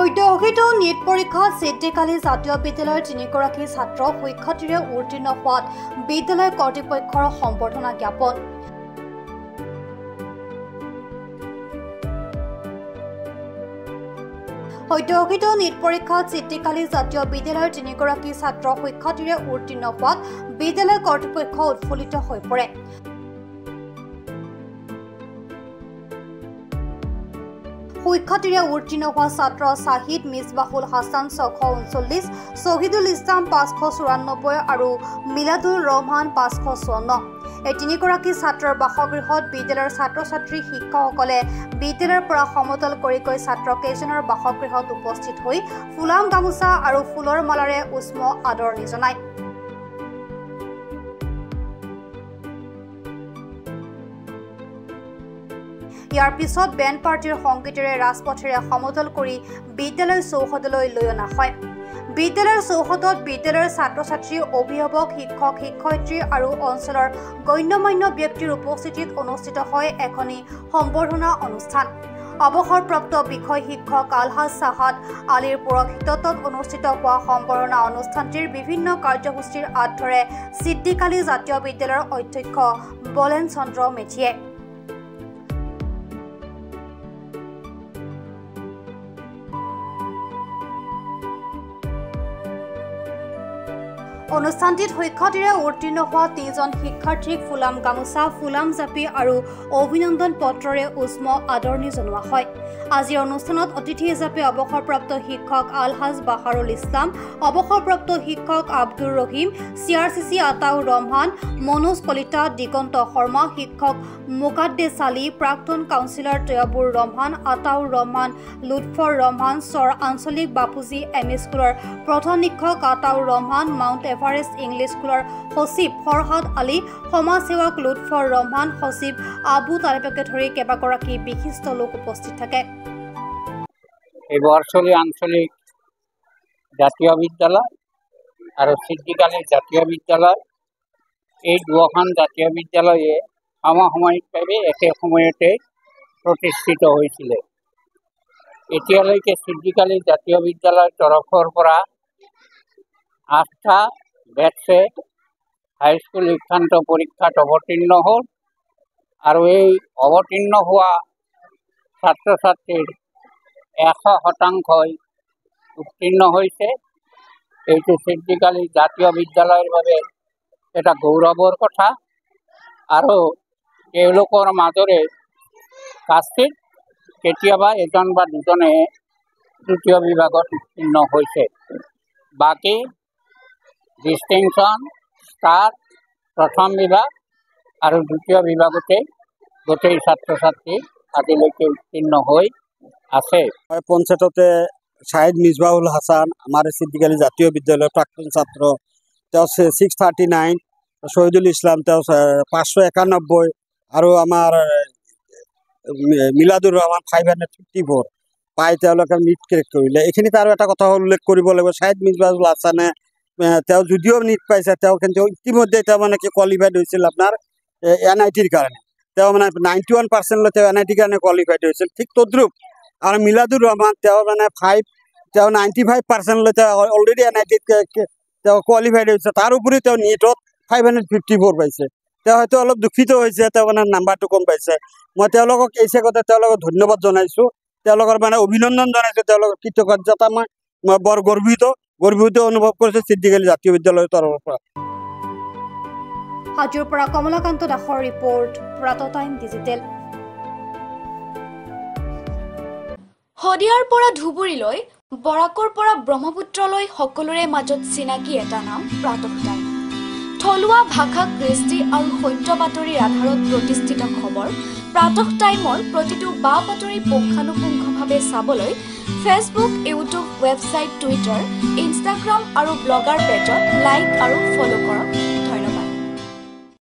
সদ্যঘোষিত NEET পৰীক্ষাত ছিদ্দিকালী জাতীয় বিদ্যালয়ৰ 3গৰাকী ছাত্ৰ শিক্ষাৰ্থীৰে উত্তীৰ্ণ হোৱাত বিদ্যালয় কৰ্তৃপক্ষৰ সম্বৰ্ধনা জ্ঞাপন। সদ্যঘোষিত নীট পৰীক্ষাত ছিদ্দিকালী জাতীয় বিদ্যালয়ৰ 3গৰাকী ছাত্ৰ শিক্ষাৰ্থীৰে উত্তীৰ্ণ হোৱাত বিদ্যালয় কৰ্তৃপক্ষ উৎফুল্লিত হৈ পৰে। শিক্ষাৰ্থীৰে উত্তীৰ্ণ হোৱা ছাত্ৰ শাহিদ মিছবাহুল হাছান 639, শহীদুল ইছলাম 594 আৰু মিলাদুৰ ৰহমান 554। এই 3গৰাকী ছাত্ৰৰ বাসগৃহত বিদ্যালয়ৰ ছাত্ৰ-ছাত্ৰী শিক্ষকসকলে বিদ্যালয়ৰ পৰা সমতল কৰি ছাত্ৰকেইজনৰ বাসগৃহত উপস্থিত হৈ ফুলাম গামোচা আৰু ফুলৰ মালাৰে উষ্ম আদৰণি জনায়। ইয়াৰ পিছত বেণ্ড পাৰ্টিৰ সংগীতেৰে ৰাজপথেৰে সমতল কৰি বিদ্যালয় চৌহদলৈ লৈ অনা হয়। বিদ্যালয়ৰ চৌহদত বিদ্যালয়ৰ ছাত্ৰ-ছাত্ৰী, অভিভাৱক, শিক্ষক, শিক্ষয়িত্ৰী আৰু অঞ্চলৰ গণ্যমান্য ব্যক্তিৰ উপস্থিতিত অনুষ্ঠিত হয় এখনি সম্বৰ্ধনা অনুষ্ঠান। অৱসৰপ্ৰাপ্ত বিষয় শিক্ষক আলহাজ চাহাদ আলীৰ পুৰোহিতত অনুষ্ঠিত হোৱা সম্বৰ্ধনা অনুষ্ঠানটিৰ বিভিন্ন কাৰ্যসূচীৰ আঁত ধৰে ছিদ্দিকালী জাতীয় বিদ্যালয়ৰ অধ্যক্ষ বলেন চন্দ্ৰ মেধিয়ে। অনুষ্ঠানটিত শিক্ষাৰ্থীৰে উত্তীৰ্ণ হোৱা 3জন শিক্ষাৰ্থীক ফুলাম গামোচা, ফুলাম জাপি আৰু অভিনন্দন পত্ৰৰে উষ্ম আদৰণি জনোৱা হয়। আজিৰ অনুষ্ঠানত অতিথি হিচাপে অৱসৰপ্ৰাপ্ত শিক্ষক আলহাজ বাহাৰুল ইছলাম, অৱসৰপ্ৰাপ্ত শিক্ষক আব্দুৰ ৰহিম, CRCC আতাউৰ ৰহমান, মনোজ কলিতা, দিগন্ত শৰ্মা, শিক্ষক মুকাদ্দেছ আলী, প্ৰাক্তন কাউন্সিলৰ তৈয়বুৰ ৰহমান, আতাউৰ ৰহমান, লুৎফৰ ৰহমান, চৰ আঞ্চলিক বাপুজী ME স্কুলৰ প্ৰধান শিক্ষক Ataur Rahman, mount Everest English স্কুলৰ সচিব ফৰহাদ আলী, সমাজসেৱক লুৎফৰ ৰহমান, সচিব আবু তালেবকে ধৰি কেইবাগৰাকী বিশিষ্ট লোক উপস্থিত থাকে। এই বৰছলি আঞ্চলিক জাতীয় বিদ্যালয় আৰু ছিদ্দিকালী জাতীয় বিদ্যালয়, এই দুখন জাতীয় বিদ্যালয়ে সমসাময়িকভাৱে একে সময়তে প্ৰতিষ্ঠিত হৈছিলে। এতিয়ালৈকে ছিদ্দিকালী জাতীয় বিদ্যালয়ৰ তৰফৰ পৰা 8টা বেটছে হাইস্কুল শিক্ষান্ত পৰীক্ষাত অৱতীৰ্ণ হ'ল আৰু এই অৱতীৰ্ণ হোৱা ছাত্ৰ-ছাত্ৰীৰ 100% উত্তীৰ্ণ হৈছে। এইটো ছিদ্দিকালী জাতীয় বিদ্যালয়ৰ বাবে এটা গৌৰৱৰ কথা আৰু তেওঁলোকৰ মাজৰে কাষ্টিত কেতিয়াবা এজন বা দুজনে তৃতীয় বিভাগত উত্তীৰ্ণ হৈছে। বাকী ডিষ্টিংশ্যন, ষ্টাৰ, প্ৰথম বিভাগ আৰু দ্বিতীয় বিভাগতে গোটেই ছাত্ৰ-ছাত্ৰী আজিলৈকে উত্তীৰ্ণ হৈ আছে। পঞ্চায়ততে শাহিদ মিছবাহুল হাছান আমাৰ ছিদ্দিকালী জাতীয় বিদ্যালয়ৰ প্ৰাক্তন ছাত্ৰ, তেওঁ 639, শহীদুল ইছলাম তেওঁ 591 আৰু আমাৰ মিলাদুৰ ৰহমান 554 পাই তেওঁলোকে নীট ক্ৰেক কৰিলে। এইখিনিত আৰু এটা কথা উল্লেখ কৰিব লাগিব, শাহিদ মিছবাহুল হাছানে তেওঁ যদিও নীট পাইছে, তেওঁ কিন্তু ইতিমধ্যে তেওঁ মানে কি কোৱালিফাইড হৈছিল আপোনাৰ NITৰ কাৰণে। তেওঁ মানে 91% তেওঁ NITৰ কাৰণে কোৱালিফাইড হৈছিল। ঠিক তদ্ৰূপ আৰু মিলাদুৰ ৰহমান তেওঁ মানে 95% তেওঁ অলৰেডি NITত তেওঁ কোৱালিফাইড হৈছে। তাৰ উপৰি তেওঁ নীটত 554 পাইছে। তেওঁ হয়তো অলপ দুখিত হৈছে, তেওঁ মানে নাম্বাৰটো কম পাইছে। মই তেওঁলোকক এই চেগতে তেওঁলোকক ধন্যবাদ জনাইছোঁ, তেওঁলোকৰ মানে অভিনন্দন জনাইছোঁ, তেওঁলোকৰ কৃতজ্ঞতা মই বৰ গৰ্বিত অনুভৱ কৰিছোঁ ছিদ্দিকালী জাতীয় বিদ্যালয়ৰ তৰফৰ পৰা। হাজোৰ পৰা কমলাকান্ত দাসৰ ৰিপৰ্ট, প্ৰাতঃ টাইম ডিজিটেল। শদিয়াৰ পৰা ধুবুৰীলৈ, বৰাকৰ পৰা ব্ৰহ্মপুত্ৰলৈ সকলোৰে মাজত চিনাকি এটা নাম প্ৰাতঃ টাইম। থলুৱা ভাষা, কৃষ্টি আৰু সত্য বাতৰিৰ আধাৰত প্ৰতিষ্ঠিত খবৰ প্ৰাতঃ টাইমৰ প্ৰতিটো বা বাতৰি পুংখানুপুংখভাৱে চাবলৈ Facebook, YouTube, website, Twitter, Instagram আৰু ব্লগাৰ পেজত লাইক আৰু ফ'ল' কৰক।